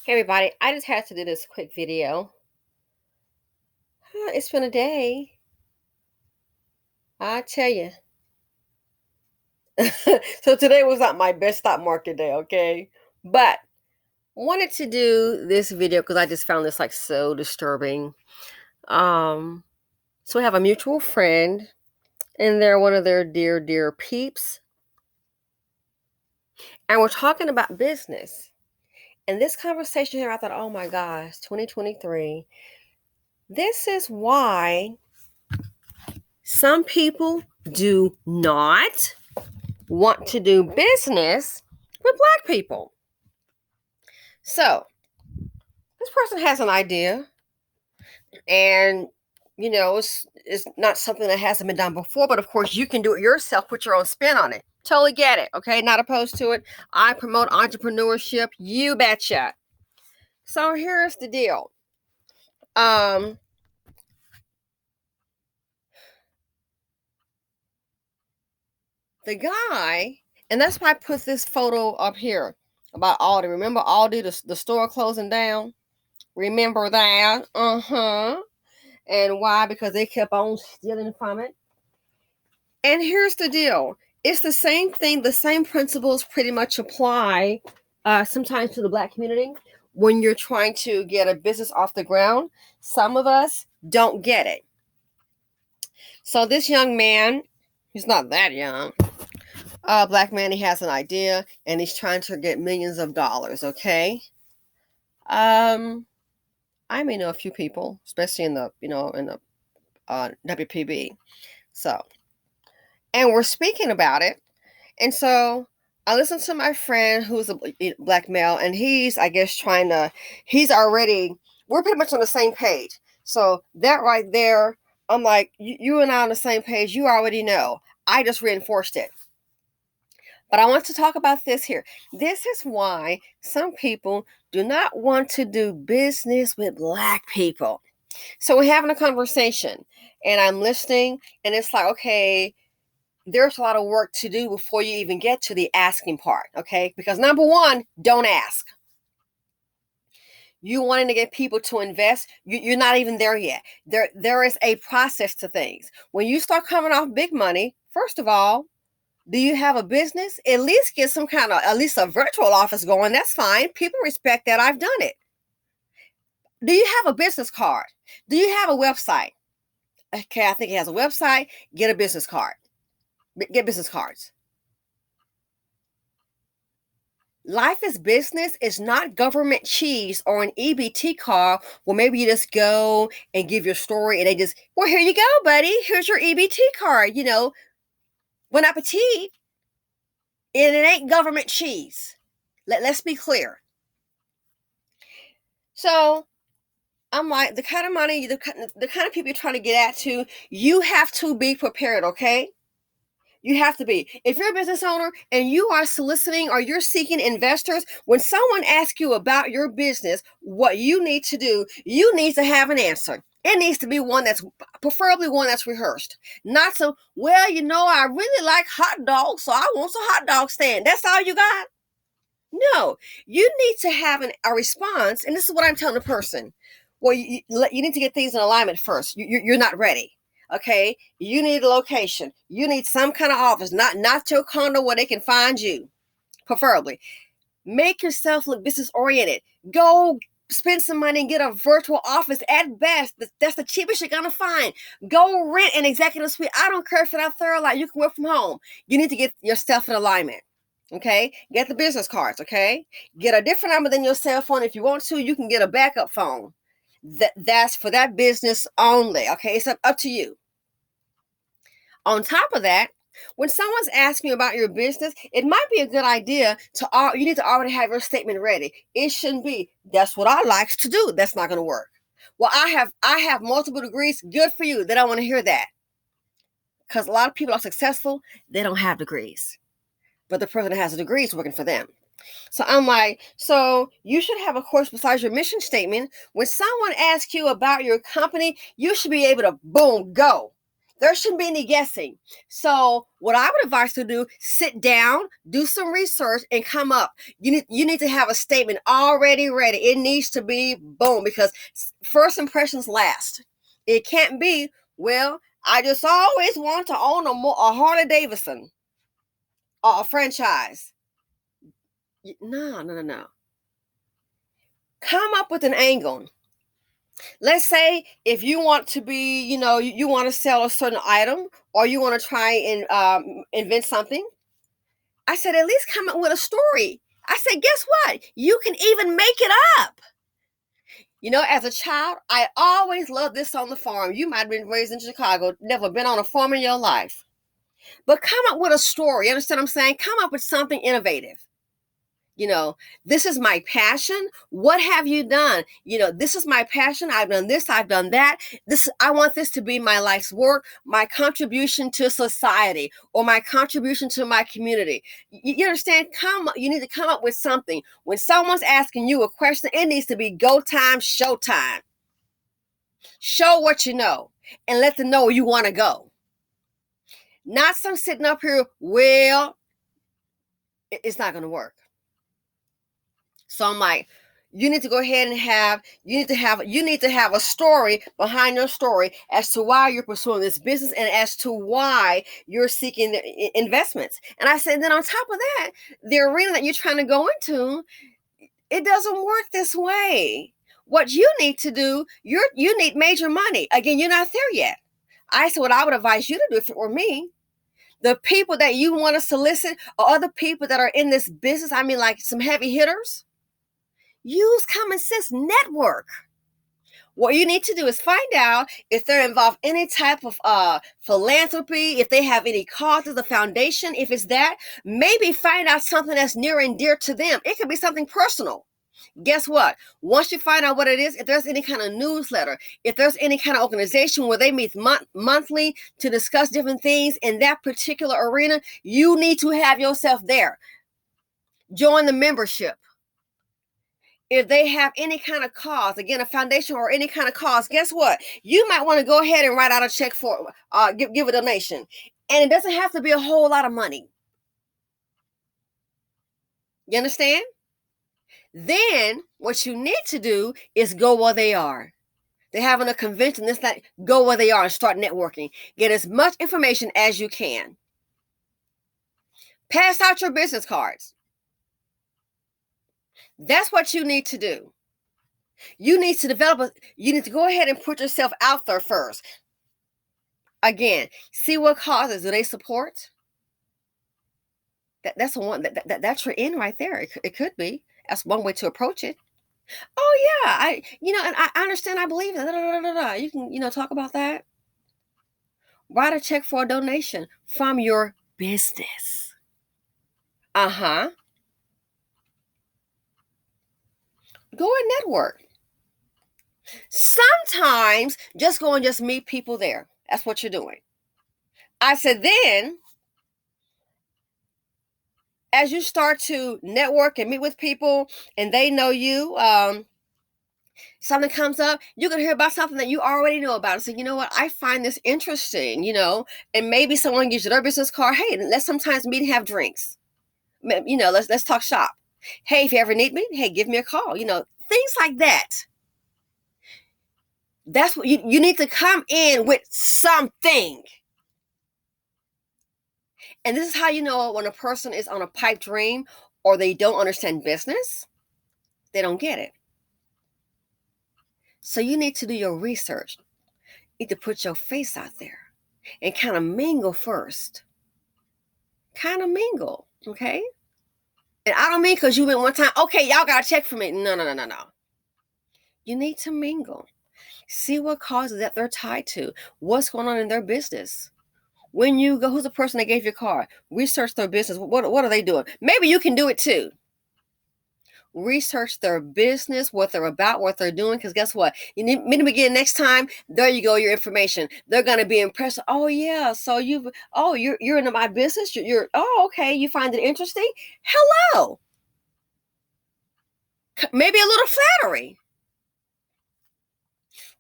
Hey everybody, I just had to do this quick video. It's been a day, I tell you. So today was not my best stock market day, okay? But wanted to do this video because I just found this like so disturbing. Um, so we have a mutual friend, and they're one of their dear peeps, and we're talking about business. And this conversation here, I thought, oh my gosh, 2023. This is why some people do not want to do business with Black people. So this person has an idea, and it's not something that hasn't been done before, but of course you can do it yourself, put your own spin on it. Totally get it. Okay, not opposed to it. I promote entrepreneurship, you betcha. So here's the deal. The guy, and that's why I put this photo up here about Aldi. Remember Aldi, the store closing down? Remember that? And why? Because they kept on stealing from it. And here's the deal. It's the same thing. The same principles pretty much apply sometimes to the Black community when you're trying to get a business off the ground. Some of us don't get it. So this young man, he's not that young, Black man, he has an idea and he's trying to get millions of dollars, okay? I may know a few people, especially in the WPB. So, and we're speaking about it. And so I listened to my friend who's a Black male, and he's, I guess, we're pretty much on the same page. So that right there, I'm like, you and I on the same page. You already know. I just reinforced it. But I want to talk about this here. This is why some people do not want to do business with Black people. So we're having a conversation and I'm listening, and it's like, okay, there's a lot of work to do before you even get to the asking part, okay? Because number one, don't ask. You wanting to get people to invest, you're not even there yet. There is a process to things. When you start coming off big money, first of all, do you have a business? At least get some kind of, at least a virtual office going. That's fine. People respect that. I've done it. Do you have a business card? Do you have a website? Okay, I think he has a website. Get a business card. Get business cards. Life is business. It's not government cheese or an EBT card where maybe you just go and give your story and they just, well, here you go, buddy. Here's your EBT card. Bon appetit. And it ain't government cheese. Let's be clear. So I'm like, the kind of money, the kind of people you're trying to get at to, you have to be prepared, okay? You have to be. If you're a business owner and you are soliciting or you're seeking investors, when someone asks you about your business, what you need to do, you need to have an answer. It needs to be one that's preferably one that's rehearsed. Not so, well, I really like hot dogs, so I want a hot dog stand. That's all you got? No, you need to have a response. And this is what I'm telling the person. Well, you need to get things in alignment first. You're not ready. Okay, you need a location. You need some kind of office, not your condo where they can find you, preferably. Make yourself look business oriented. Go spend some money and get a virtual office at best. That's the cheapest you're gonna find. Go rent an executive suite. I don't care if it's not thorough, like you can work from home. You need to get your stuff in alignment. Okay, get the business cards. Okay, get a different number than your cell phone. If you want to, you can get a backup phone. That's for that business only. Okay, it's up to you. On top of that, when someone's asking you about your business, it might be a good idea you need to already have your statement ready. It shouldn't be, that's what I likes to do. That's not going to work. Well, I have multiple degrees. Good for you. They don't want to hear that. Because a lot of people are successful. They don't have degrees. But the person that has a degree is working for them. So I'm like, so you should have a course besides your mission statement. When someone asks you about your company, you should be able to, boom, go. There shouldn't be any guessing. So what I would advise to do, sit down, do some research, and come up. You need to have a statement already ready. It needs to be boom, because first impressions last. It can't be, well, I just always want to own a Harley Davidson or a franchise. No, no, no, no. Come up with an angle. Let's say if you want to be, you want to sell a certain item, or you want to try and invent something. I said, at least come up with a story. I said, guess what? You can even make it up. As a child, I always loved this on the farm. You might have been raised in Chicago, never been on a farm in your life. But come up with a story. You understand what I'm saying? Come up with something innovative. This is my passion. What have you done? This is my passion. I've done this. I've done that. I want this to be my life's work, my contribution to society, or my contribution to my community. You understand? You need to come up with something. When someone's asking you a question, it needs to be go time, show time. Show what you know and let them know where you want to go. Not some sitting up here, well, it's not going to work. So I'm like, you need to go ahead and you need to have a story behind your story as to why you're pursuing this business and as to why you're seeking investments. And I said, then on top of that, the arena that you're trying to go into, it doesn't work this way. What you need to do, you need major money. Again, you're not there yet. I said, what I would advise you to do if it were me, the people that you want to solicit are other people that are in this business. I mean, like some heavy hitters. Use common sense, network. What you need to do is find out if they're involved in any type of philanthropy, if they have any causes, a foundation. If it's that, maybe find out something that's near and dear to them. It could be something personal. Guess what? Once you find out what it is, if there's any kind of newsletter, if there's any kind of organization where they meet monthly to discuss different things in that particular arena, you need to have yourself there. Join the membership. If they have any kind of cause, again, a foundation or any kind of cause, guess what? You might want to go ahead and write out a check for, give a donation. And it doesn't have to be a whole lot of money. You understand? Then what you need to do is go where they are. They're having a convention, this, that, go where they are and start networking. Get as much information as you can. Pass out your business cards. That's what you need to do. You need to go ahead and put yourself out there first. Again, see what causes do they support. That's one that's your end right there. It could be. That's one way to approach it. Oh yeah, and I understand. I believe it. You can talk about that. Write a check for a donation from your business. Go and network. Sometimes just go and just meet people there. That's what you're doing. I said then, as you start to network and meet with people and they know you, something comes up, you're going to hear about something that you already know about. And say, you know what, I find this interesting, and maybe someone gives you their business card. Hey, let's sometimes meet and have drinks. Let's talk shop. Hey, if you ever need me, hey, give me a call. Things like that. That's what you need to come in with something. And this is how you know when a person is on a pipe dream or they don't understand business. They don't get it. So you need to do your research. You need to put your face out there and kind of mingle first. Kind of mingle, okay? And I don't mean because you went one time, okay, y'all got to check for me. No. You need to mingle. See what causes that they're tied to. What's going on in their business. When you go, who's the person that gave you a card? Research their business. What are they doing? Maybe you can do it too. Research their business, what they're about, what they're doing. Because guess what? You need me to begin next time. There you go, your information. They're going to be impressed. Oh yeah, so you're into my business. You're okay. You find it interesting. Hello. Maybe a little flattery.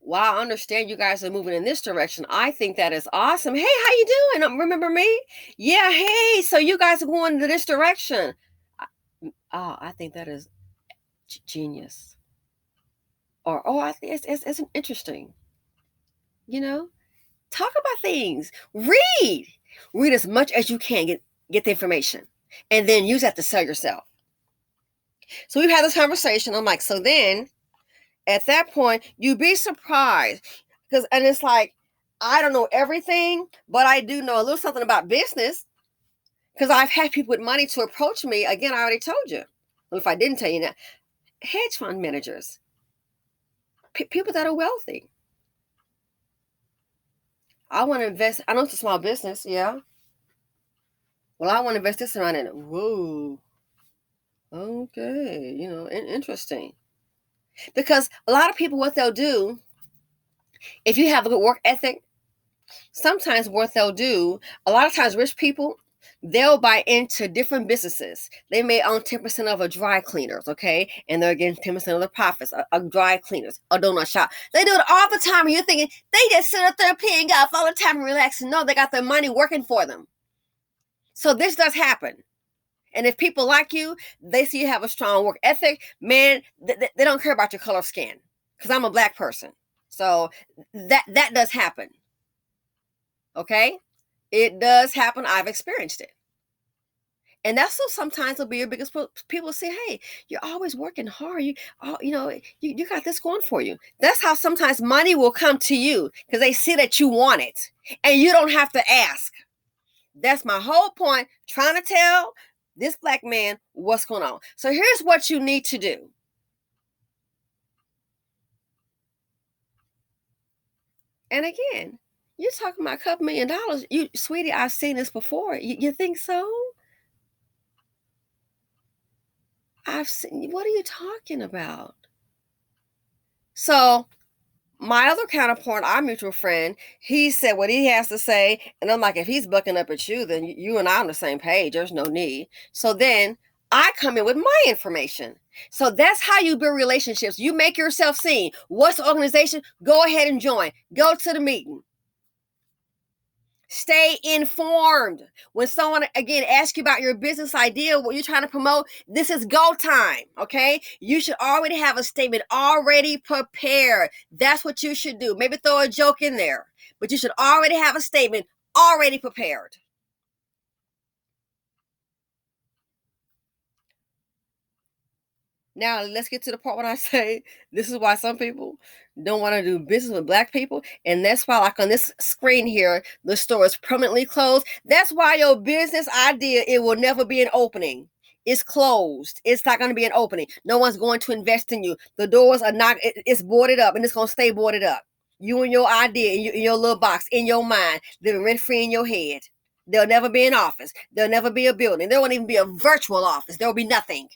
Well, I understand you guys are moving in this direction. I think that is awesome. Hey, how you doing? Remember me? Yeah, hey, so you guys are going in this direction. I think that is genius. Or, I think it's interesting. You know, talk about things. Read as much as you can. Get the information, and then use that to sell yourself. So we've had this conversation. I'm like, so then at that point, you'd be surprised and it's like, I don't know everything, but I do know a little something about business because I've had people with money to approach me. Again, I already told you. Well, if I didn't tell you that, hedge fund managers, people that are wealthy. I want to invest. I know it's a small business, yeah. Well, I want to invest this amount in it. Whoa. Okay, interesting. Because a lot of people, what they'll do, if you have a good work ethic, sometimes what they'll do, a lot of times rich people, they'll buy into different businesses. They may own 10% of a dry cleaners, okay? And they're getting 10% of the profits, a dry cleaners, a donut shop. They do it all the time. And you're thinking, they just sit up there playing golf all the time and relaxing. No, they got their money working for them. So this does happen. And if people like you, they see you have a strong work ethic, man, they don't care about your color of skin. Because I'm a black person. So that does happen. Okay? It does happen. I've experienced it. And that's so sometimes will be your biggest people say, hey, you're always working hard. You got this going for you. That's how sometimes money will come to you because they see that you want it and you don't have to ask. That's my whole point, trying to tell this black man what's going on. So here's what you need to do. And again, you're talking about a couple $1 million. Sweetie, I've seen this before. You think so? What are you talking about? So my other counterpart, our mutual friend, he said what he has to say. And I'm like, if he's bucking up at you, then you and I are on the same page. There's no need. So then I come in with my information. So that's how you build relationships. You make yourself seen. What's the organization? Go ahead and join. Go to the meeting. Stay informed. When someone, again, asks you about your business idea, what you're trying to promote, this is go time, okay? You should already have a statement already prepared. That's what you should do. Maybe throw a joke in there, but you should already have a statement already prepared. Now, let's get to the part when I say this is why some people don't want to do business with black people. And that's why, like on this screen here, the store is permanently closed. That's why your business idea, it will never be an opening. It's closed. It's not going to be an opening. No one's going to invest in you. The doors are not, it's boarded up and it's going to stay boarded up. You and your idea in your little box, in your mind, living rent-free in your head. There'll never be an office. There'll never be a building. There won't even be a virtual office. There'll be nothing.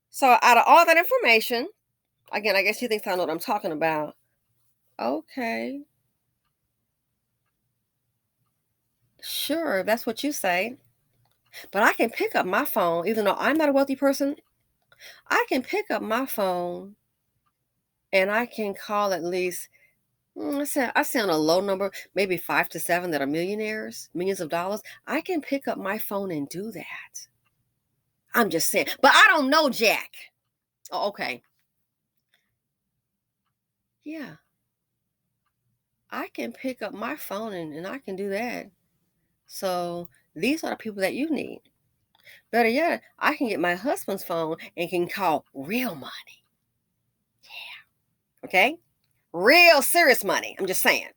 So out of all that information, again, I guess you think I know what I'm talking about. Okay. Sure, that's what you say. But I can pick up my phone, even though I'm not a wealthy person, I can pick up my phone and I can call at least, I say on a low number, maybe 5 to 7 that are millionaires, millions of dollars. I can pick up my phone and do that. I'm just saying. But I don't know Jack. Oh, okay. Yeah. I can pick up my phone and I can do that. So these are the people that you need. Better yet, I can get my husband's phone and can call real money. Yeah. Okay? Real serious money. I'm just saying.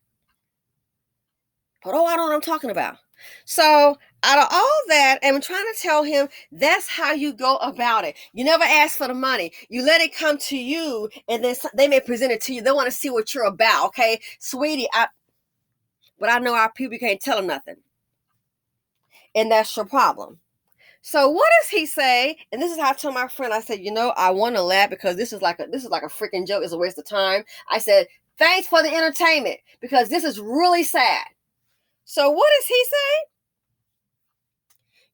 But I know what I'm talking about. So out of all that, and I'm trying to tell him that's how you go about it. You never ask for the money. You let it come to you, and then they may present it to you. They want to see what you're about, okay? Sweetie, but I know our people, you can't tell them nothing. And that's your problem. So what does he say? And this is how I told my friend, I said, I want to laugh because this is like a freaking joke. It's a waste of time. I said, thanks for the entertainment because this is really sad. So what does he say?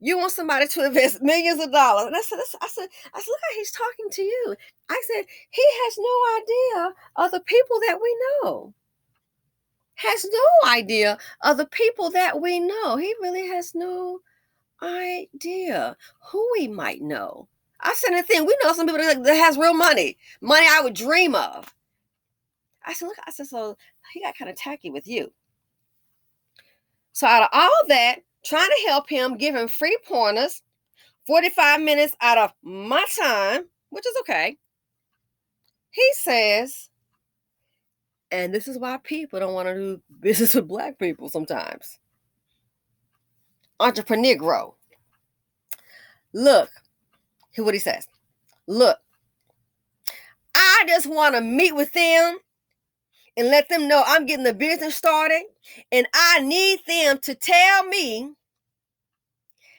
You want somebody to invest millions of dollars. And I said, look how he's talking to you. I said, he has no idea of the people that we know. Has no idea of the people that we know. He really has no idea who we might know. I said the thing, we know some people that has real money. Money I would dream of. I said, look, I said, so he got kind of tacky with you. So out of all that, trying to help him, give him free pointers, 45 minutes out of my time, which is okay. He says, and this is why people don't want to do business with Black people sometimes. Entrepreneur. Look, here's what he says. Look, I just want to meet with them and let them know I'm getting the business started. And I need them to tell me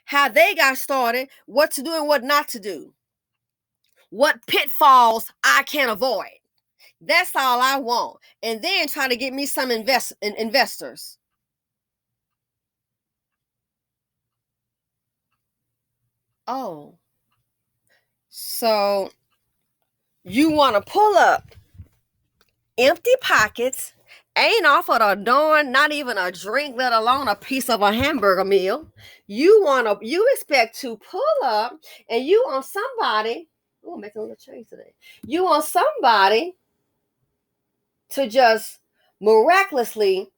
how they got started, what to do and what not to do, what pitfalls I can avoid. That's all I want. And then try to get me some investors. Oh, so you want to pull up empty pockets, ain't offered a darn, not even a drink, let alone a piece of a hamburger meal. You expect to pull up and you want somebody, oh, I'm making a little change today. You want somebody to just miraculously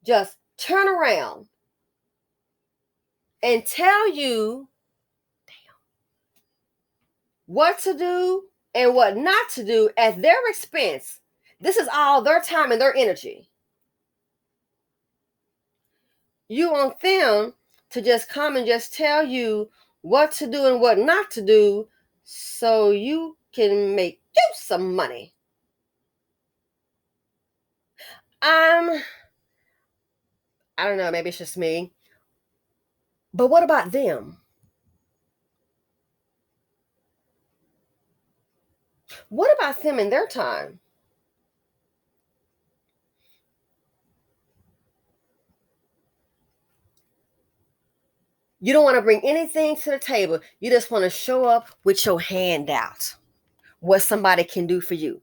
just turn around and tell you what to do and what not to do at their expense. This is all their time and their energy. You want them to just come and just tell you what to do and what not to do so you can make you some money. I don't know, maybe it's just me. But what about them? What about them in their time? You don't want to bring anything to the table. You just want to show up with your hand out. What somebody can do for you.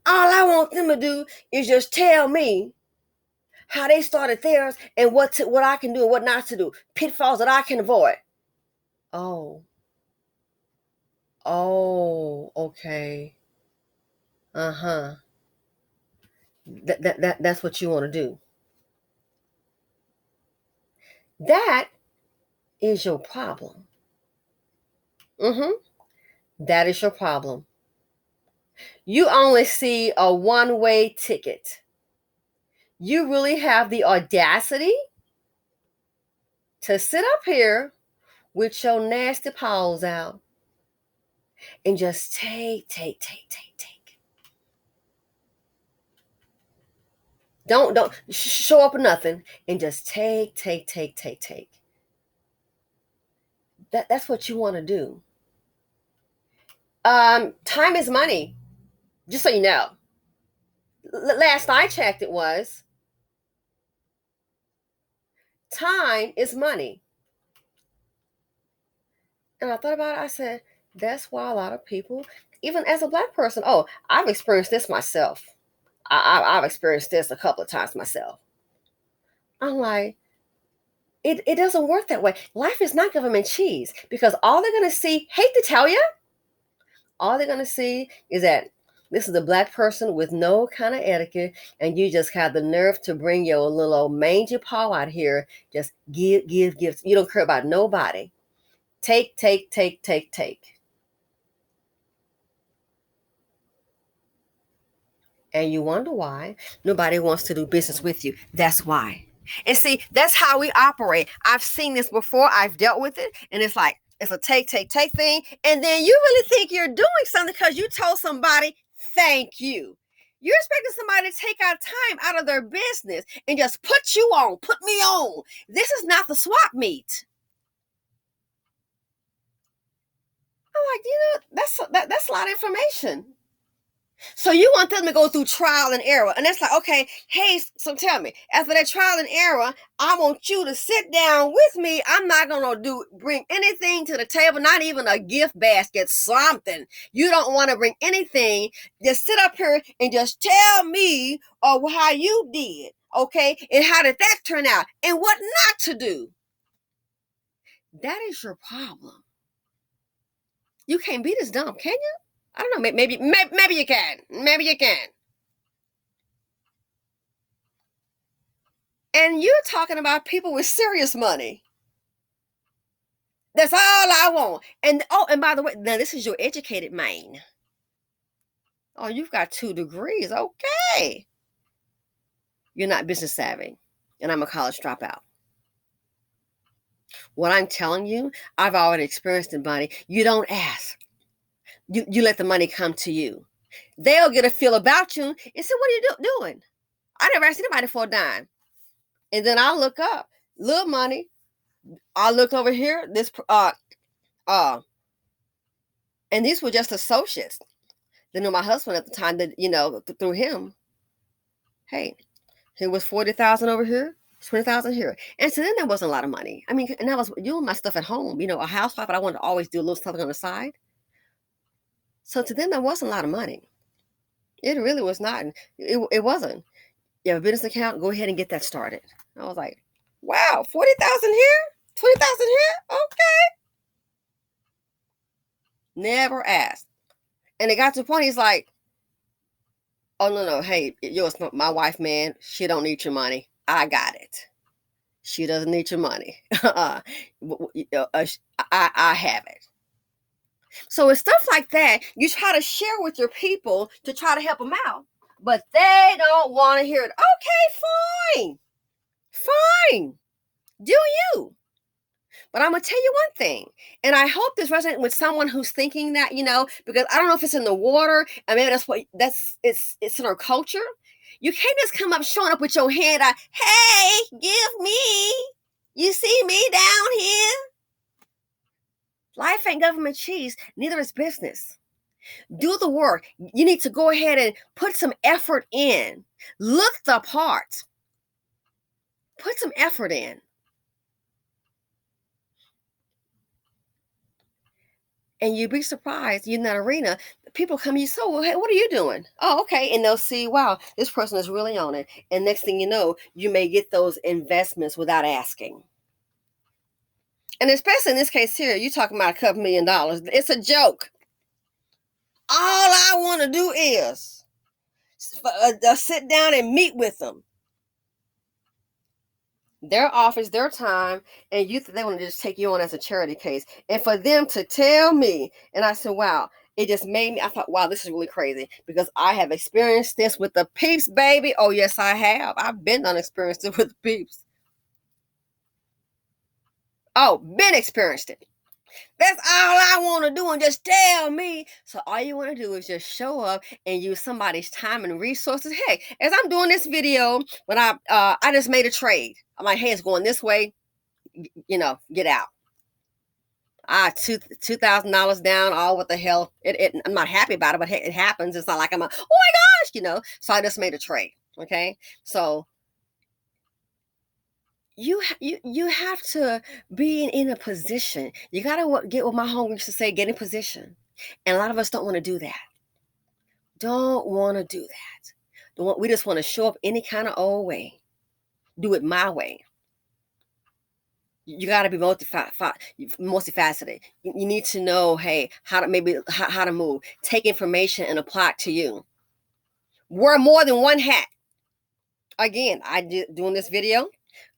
All I want them to do is just tell me how they started theirs and what I can do and what not to do. Pitfalls that I can avoid. Oh. Oh, okay. Uh-huh. That's what you want to do. That is your problem. Mm-hmm. That is your problem. You only see a one-way ticket. You really have the audacity to sit up here with your nasty paws out and just take. Don't show up or nothing and just take. That's what you want to do. Time is money. Just so you know. Last I checked, it was time is money. And I thought about it. I said, that's why a lot of people, even as a Black person, oh, I've experienced this myself. I've experienced this a couple of times myself. I'm like, it doesn't work that way. Life is not government cheese because all they're going to see, hate to tell you, all they're going to see is that this is a Black person with no kind of etiquette, and you just have the nerve to bring your little old mangy paw out here. Just give. You don't care about nobody. Take. And you wonder why nobody wants to do business with you. That's why. And see, that's how we operate. I've seen this before. I've dealt with it. And it's like, it's a take thing. And then you really think you're doing something because you told somebody, thank you. You're expecting somebody to take out time out of their business and just put you on, put me on. This is not the swap meet. I'm like, that's a lot of information. So you want them to go through trial and error. And it's like, okay, hey, so tell me, after that trial and error, I want you to sit down with me. I'm not going to bring anything to the table, not even a gift basket, something. You don't want to bring anything. Just sit up here and just tell me how you did, okay? And how did that turn out? And what not to do. That is your problem. You can't be this dumb, can you? I don't know. Maybe you can. Maybe you can. And you're talking about people with serious money. That's all I want. And by the way, now this is your educated mind. Oh, you've got 2 degrees. Okay. You're not business savvy. And I'm a college dropout. What I'm telling you, I've already experienced it, buddy. You don't ask. You let the money come to you. They'll get a feel about you and say, what are you doing? I never asked anybody for a dime. And then I'll look up. Little money. I look over here. And these were just associates. They knew my husband at the time that, through him, hey, here was 40,000 over here, 20,000 here. And so then there wasn't a lot of money. I mean, and I was doing my stuff at home, a housewife, but I wanted to always do a little something on the side. So to them, there wasn't a lot of money. It really was not. It wasn't. You have a business account, go ahead and get that started. I was like, wow, 40,000 here, 20,000 here, okay. Never asked. And it got to the point, he's like, oh, no, hey, yours, my wife, man, she don't need your money. I got it. She doesn't need your money. I have it. So it's stuff like that you try to share with your people to try to help them out. But they don't want to hear it. Okay, fine. Do you? But I'm going to tell you one thing, and I hope this resonates with someone who's thinking that, because I don't know if it's in the water, and maybe it's in our culture. You can't just come up showing up with your hand out, hey, give me. You see me down here? Life ain't government cheese, neither is business. Do the work. You need to go ahead and put some effort in. Look the part. Put some effort in. And you'd be surprised, in that arena, people come to you, so, well, hey, what are you doing? Oh, okay. And they'll see, wow, this person is really on it. And next thing you know, you may get those investments without asking. And especially in this case here, you're talking about a couple $1,000,000. It's a joke. All I want to do is sit down and meet with them. Their office, their time, and they want to just take you on as a charity case. And for them to tell me, and I said, wow, it just made me, I thought, wow, this is really crazy because I have experienced this with the peeps, baby. Oh, yes, I have. I've been experienced it with the peeps. Oh, been experienced it. That's all I want to do and just tell me. So all you want to do is just show up and use somebody's time and resources. Hey, as I'm doing this video, when I just made a trade. My hand's going this way, get out. $2,000 down. Oh, what the hell? I'm not happy about it, but it happens. It's not like I'm oh my gosh, So I just made a trade. Okay, so you have to be in a position. You gotta get what my home used to say: get in position. And a lot of us don't want to do that. Don't want to do that. We just want to show up any kind of old way. Do it my way. You got to be multifaceted. You need to know, hey, how to move. Take information and apply it to you. Wear more than one hat. Again, doing this video,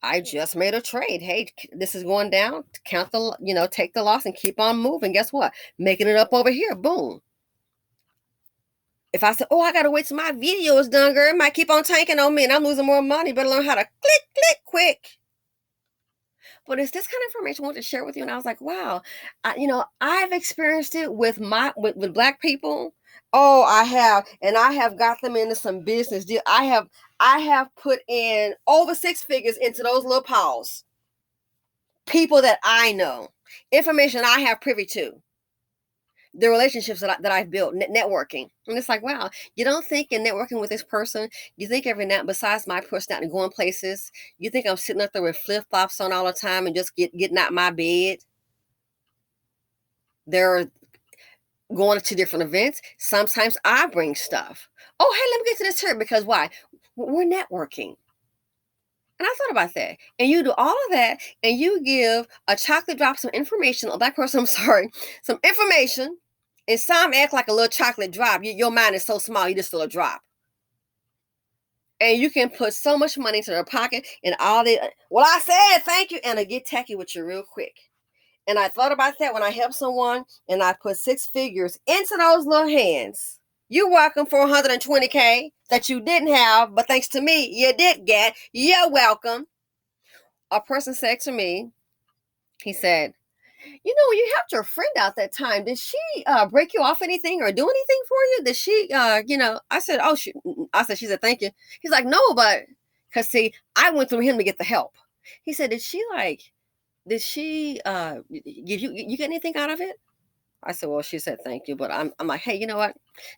I just made a trade. Hey, this is going down. Take the loss and keep on moving. Guess what? Making it up over here. Boom. If I say, oh, I got to wait till my video is done, girl, it might keep on tanking on me and I'm losing more money. Better learn how to click quick. But it's this kind of information I want to share with you. And I was like, wow, I've experienced it with Black people. Oh, I have. And I have got them into some business deal. I have put in over 6 figures into those little paws. People that I know. Information I have privy to. the relationships that I've built, networking. And it's like, wow, you don't think in networking with this person, you think every now, besides my pushing out and going places, you think I'm sitting up there with flip flops on all the time and just getting out my bed? They're going to different events. Sometimes I bring stuff. Oh, hey, let me get to this here because why? We're networking. And I thought about that. And you do all of that and you give a chocolate drop some information, a black person, I'm sorry, some information, and some act like a little chocolate drop. Your mind is so small, you just feel a drop. And you can put so much money into their pocket and all the, well, I said thank you, and I get tacky with you real quick. And I thought about that when I helped someone and I put 6 figures into those little hands. You're welcome for 120K that you didn't have, but thanks to me, you did get. You're welcome. A person said to me, he said, you know, when you helped your friend out that time, did she break you off anything or do anything for you? Did she, I said, oh, she said, thank you. He's like, no, but, because see, I went through him to get the help. He said, did she give you get anything out of it? I said, well, she said, thank you. But I'm like, hey, you know what?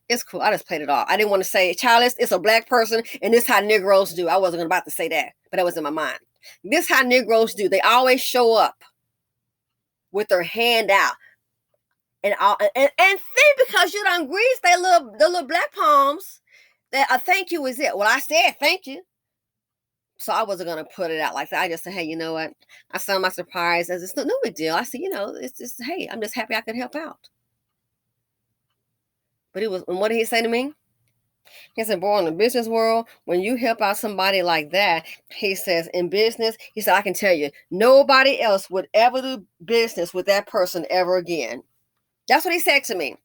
It's cool. I just played it off. I didn't want to say, Charles, it's a black person and this how Negroes do. I wasn't about to say that, but that was in my mind. This how Negroes do. They always show up with their hand out. And think because you done greased the little black palms that a thank you is it. Well, I said thank you. So I wasn't gonna put it out like that. I just said, hey, you know what? I saw my surprise as it's no big deal. I said, it's just, hey, I'm just happy I could help out. But and what did he say to me? He said, boy, in the business world, when you help out somebody like that, he says, in business, he said, I can tell you, nobody else would ever do business with that person ever again. That's what he said to me.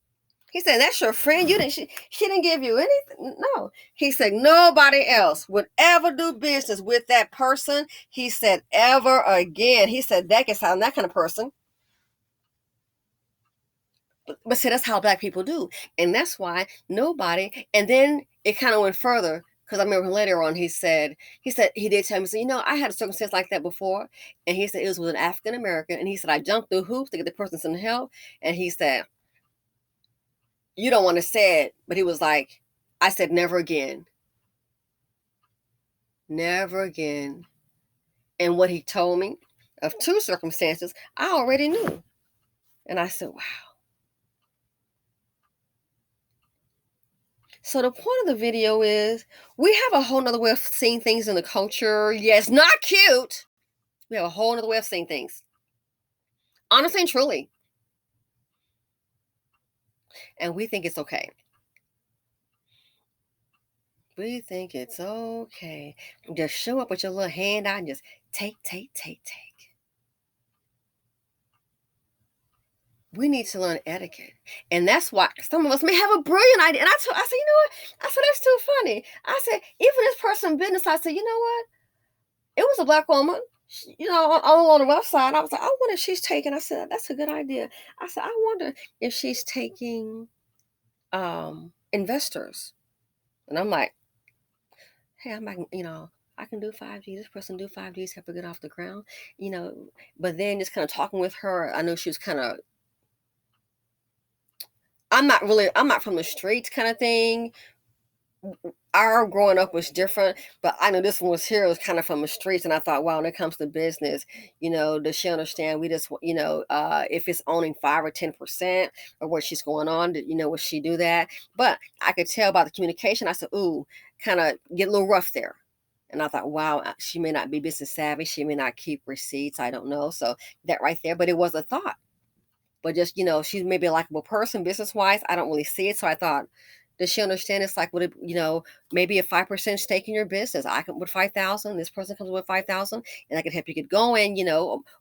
He said, that's your friend. She didn't give you anything. No. He said, nobody else would ever do business with that person. He said, ever again. He said, that can sound that kind of person. But see, that's how black people do. And that's why nobody, and then it kind of went further. Because I remember later on, he did tell me, so, I had a circumstance like that before. And he said, it was with an African American. And he said, I jumped through hoops to get the person some help. And he said, you don't want to say it, but he was like, I said, never again. Never again. And what he told me of 2 circumstances, I already knew. And I said, wow. So the point of the video is we have a whole nother way of seeing things in the culture. Yes, not cute. We have a whole nother way of seeing things. Honestly and truly. And we think it's okay. We think it's okay. Just show up with your little hand out and just take. We need to learn etiquette. And that's why some of us may have a brilliant idea. And I said, you know what? I said, that's too funny. I said, even this person business, I said, you know what? It was a black woman, on the website. I was like, I wonder if she's taking, I said, that's a good idea. I said, I wonder if she's taking investors. And I'm like, hey, I can do 5G. This person do 5Gs, help her get off the ground, but then just kind of talking with her, I know she was kind of, I'm not from the streets kind of thing. Our growing up was different, but I know this one was kind of from the streets, and I thought, wow, when it comes to business, does she understand? We just, if it's owning 5 or 10% of what she's going on, would she do that? But I could tell by the communication. I said, ooh, kind of get a little rough there. And I thought, wow, she may not be business savvy. She may not keep receipts. I don't know. So that right there, but it was a thought. But just, she's maybe a likable person business-wise. I don't really see it. So I thought, does she understand it's like, maybe a 5% stake in your business? I come with 5,000. This person comes with 5,000 and I can help you get going,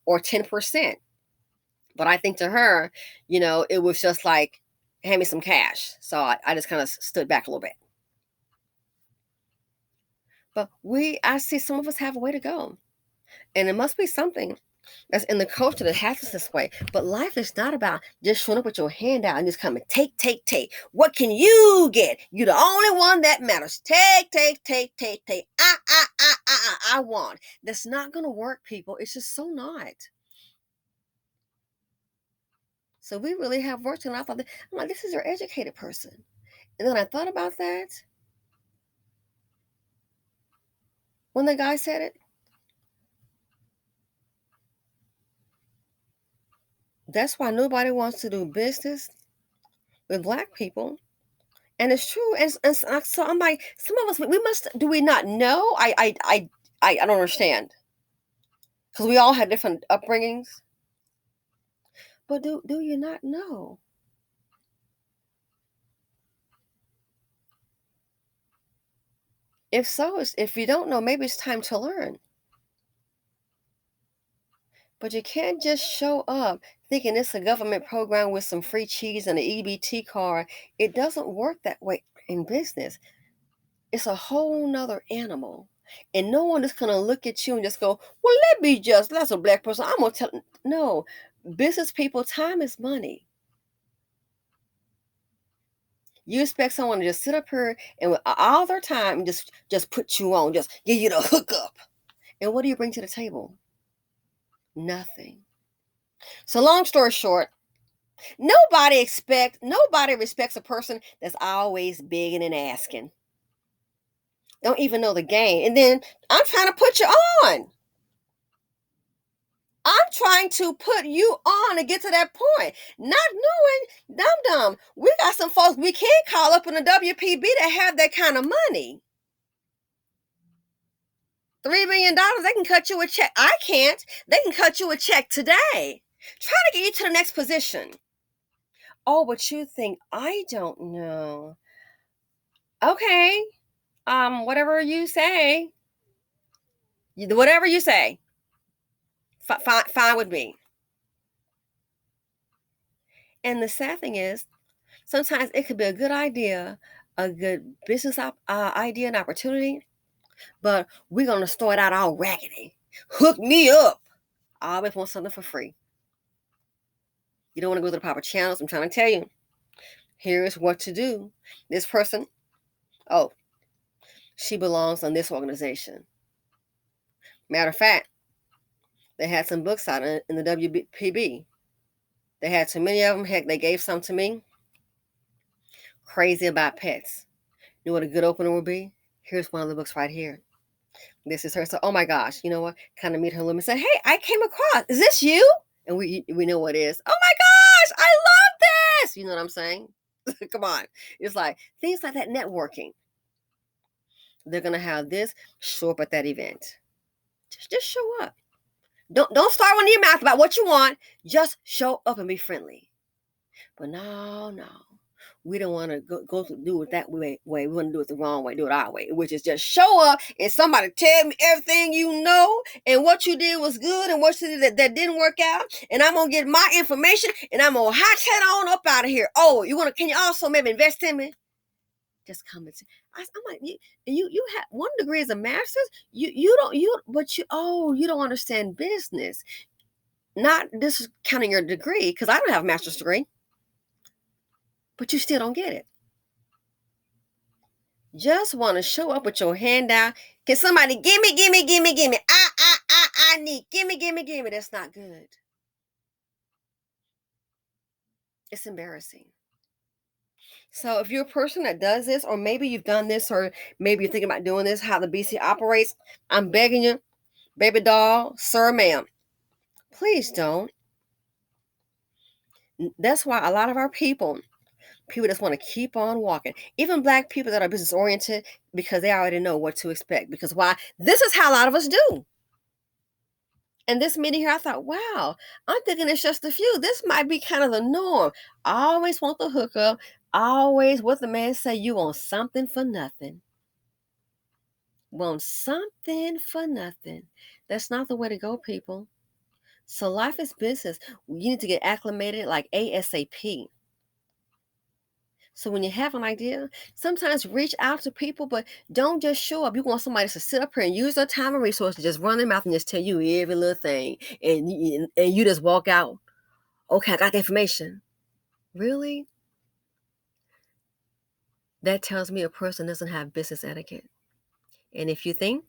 or 10%. But I think to her, it was just like, hand me some cash. So I just kind of stood back a little bit. But I see some of us have a way to go. And it must be something that's in the culture that has us this way. But life is not about just showing up with your hand out and just coming, take. What can you get? You're the only one that matters. Take. I want. That's not going to work, people. It's just so not. So we really have worked. And I thought, I'm like, this is your educated person. And then I thought about that when the guy said it. That's why nobody wants to do business with Black people. And it's true. So I'm like, some of us, we must, do we not know? I don't understand. Because we all had different upbringings. But do you not know? If so, if you don't know, maybe it's time to learn. But you can't just show up thinking it's a government program with some free cheese and an EBT card. It doesn't work that way in business. It's a whole nother animal. And no one is going to look at you and just go, well, that's a Black person. I'm going to tell. No, business people, time is money. You expect someone to just sit up here and with all their time just put you on, just give you the hookup. And what do you bring to the table? Nothing. So long story short, nobody respects a person that's always begging and asking. Don't even know the game. And then I'm trying to put you on. I'm trying to put you on to get to that point. Not knowing, dum. We got some folks we can't call up in the WPB that have that kind of money. $3 million, they can cut you a check. I can't. They can cut you a check today. Trying to get you to the next position. Oh, but you think I don't know. Okay. Whatever you say. Whatever you say. Fine with me. And the sad thing is, sometimes it could be a good idea, a good business idea and opportunity, but we're going to start out all raggedy. Hook me up. I always want something for free. You don't want to go to the proper channels. I'm trying to tell you. Here's what to do. This person, oh, she belongs on this organization. Matter of fact, they had some books out in the WPB. They had too many of them. Heck, they gave some to me. Crazy about pets. You know what a good opener would be? Here's one of the books right here. This is her. So, oh my gosh, you know what? Kind of meet her a little and say, hey, I came across. Is this you? And we know what it is. Oh my gosh, I love this. You know what I'm saying? Come on. It's like things like that networking. They're gonna have this show up at that event. Just show up. Don't start running your mouth about what you want. Just show up and be friendly. But no. We don't want to go to do it that way. We want to do it the wrong way, do it our way, which is just show up and somebody tell me everything you know and what you did was good and what you did that didn't work out. And I'm going to get my information and I'm going to hot on up out of here. Oh, can you also maybe invest in me? Just come and say, I'm like, you have 1 degree as a master's. You don't understand business. Not discounting your degree, because I don't have a master's degree, but you still don't get it. Just want to show up with your hand out. Can somebody give me? I need, give me. That's not good. It's embarrassing. So if you're a person that does this, or maybe you've done this, or maybe you're thinking about doing this, how the BC operates, I'm begging you, baby doll, sir, ma'am, please don't. That's why a lot of our people just want to keep on walking. Even Black people that are business oriented, because they already know what to expect. Because why? This is how a lot of us do. And this meeting here, I thought, wow, I'm thinking it's just a few. This might be kind of the norm. I always want the hookup. Always what the man say, you want something for nothing. Want something for nothing. That's not the way to go, people. So life is business. You need to get acclimated like ASAP. So when you have an idea, sometimes reach out to people, but don't just show up. You want somebody to sit up here and use their time and resources, just run their mouth and just tell you every little thing. And you just walk out. Okay, I got the information. Really? That tells me a person doesn't have business etiquette. And if you think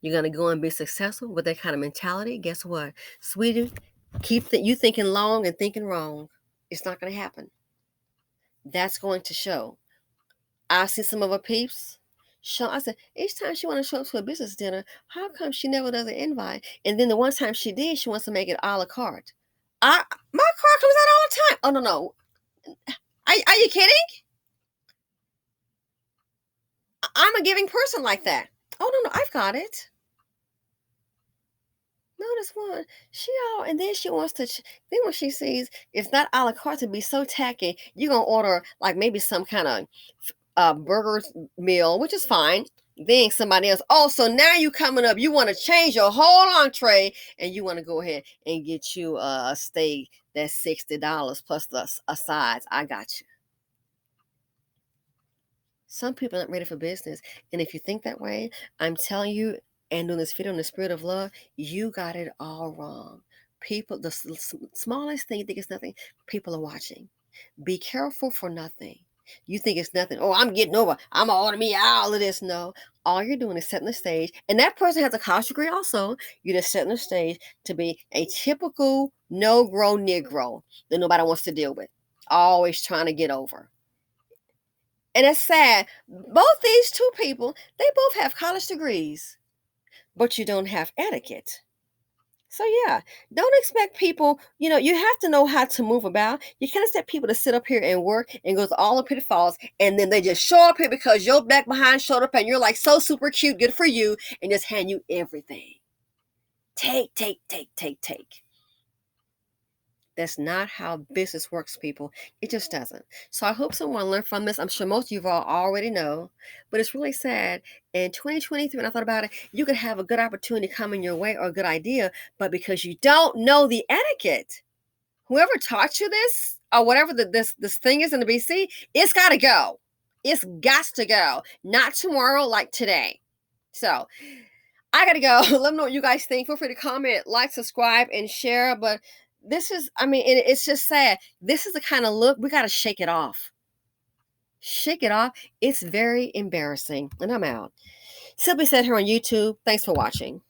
you're going to go and be successful with that kind of mentality, guess what? Sweetie, keep you thinking long and thinking wrong. It's not going to happen. That's going to show. I see some of her peeps. I said, each time she want to show up to a business dinner, how come she never does an invite? And then the one time she did, she wants to make it a la carte. My card comes out all the time. Oh, no. Are you kidding? I'm a giving person like that. Oh, no, I've got it. Notice one. And then she wants to, then when she sees it's not a la carte to be so tacky, you're going to order like maybe some kind of burger meal, which is fine. Then somebody else, oh, so now you coming up, you want to change your whole entree and you want to go ahead and get you a steak that's $60 plus the sides. I got you. Some people aren't ready for business. And if you think that way, I'm telling you, and doing this video in the spirit of love, you got it all wrong. People, the smallest thing you think is nothing, people are watching. Be careful for nothing. You think it's nothing. Oh, I'm getting over. I'm gonna order me all of this. No, all you're doing is setting the stage. And that person has a college degree also. You're just setting the stage to be a typical no-grow Negro that nobody wants to deal with. Always trying to get over. And it's sad. Both these two people, they both have college degrees, but you don't have etiquette. So yeah, don't expect people, you have to know how to move about. You can't expect people to sit up here and work and go through all the pitfalls and then they just show up here because your back behind showed up and you're like so super cute, good for you, and just hand you everything. Take. That's not how business works, people. It just doesn't. So I hope someone learned from this. I'm sure most of you all already know, but it's really sad. In 2023, when I thought about it, you could have a good opportunity coming your way or a good idea, but because you don't know the etiquette, whoever taught you this or whatever this thing is in the BC, it's got to go. It's got to go. Not tomorrow, like today. So I gotta go. Let me know what you guys think. Feel free to comment, like, subscribe, and share. But this is, it's just sad. This is the kind of look we gotta shake it off. Shake it off. It's very embarrassing. And I'm out. Simply said here on YouTube. Thanks for watching.